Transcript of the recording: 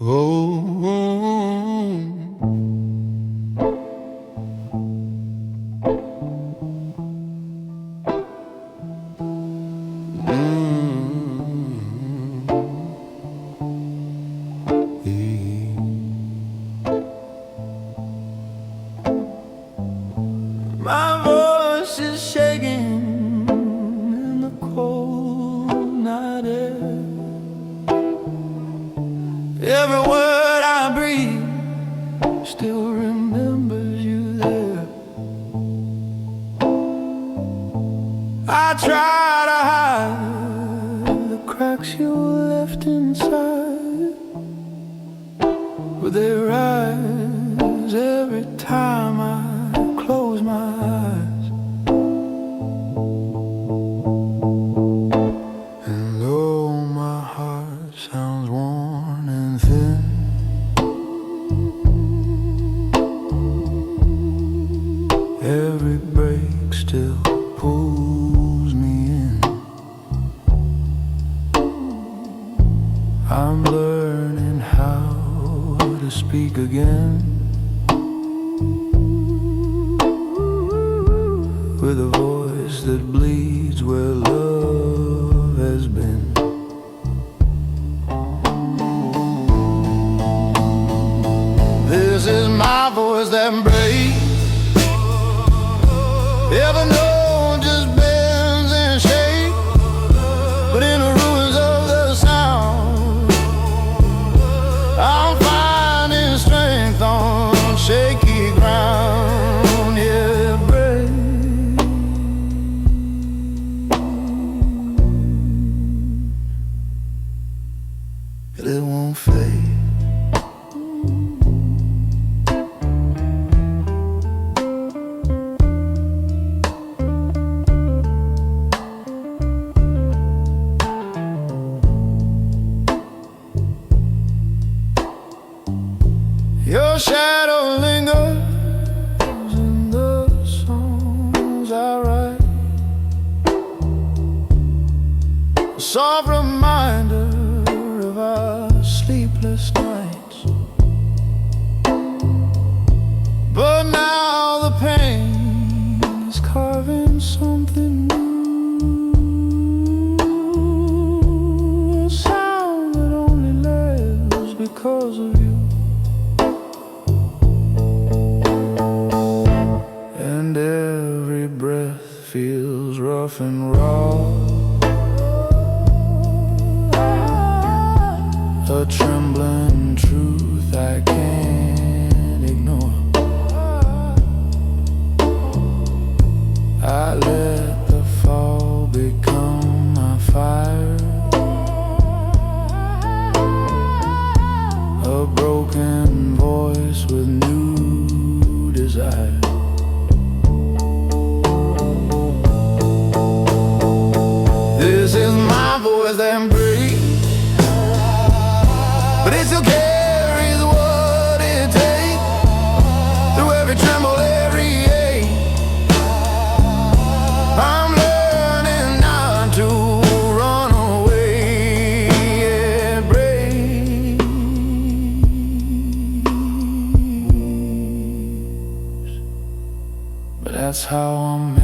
My voice is shaking in the cold night air. Every word I breathe still remembers you there. I try to hide the cracks you left inside, but they rise every time I close my eyes. And though my heart sounds worn and thin, every break still pulls me in. I'm learning how to speak again, with a voice that bleeds where love has been. This is my voice that breaks. Ever known just bends and shakes, but in the ruins of the sound, I'm finding strength on shaky ground. Yeah, it breaks, but it won't fade. Your shadow lingers in the songs I write, a soft reminder of our sleepless nights. But now the pain is carving something new, a sound that only lives because of you. And every breath feels rough and raw, a trembling truth I can't ignore. I let the fall become my fire, a broken voice with new desire. This is my voice that breathes, but it still carries what it takes through every tremble, every ache. I'm learning not to run away. It breaks, but that's how I'm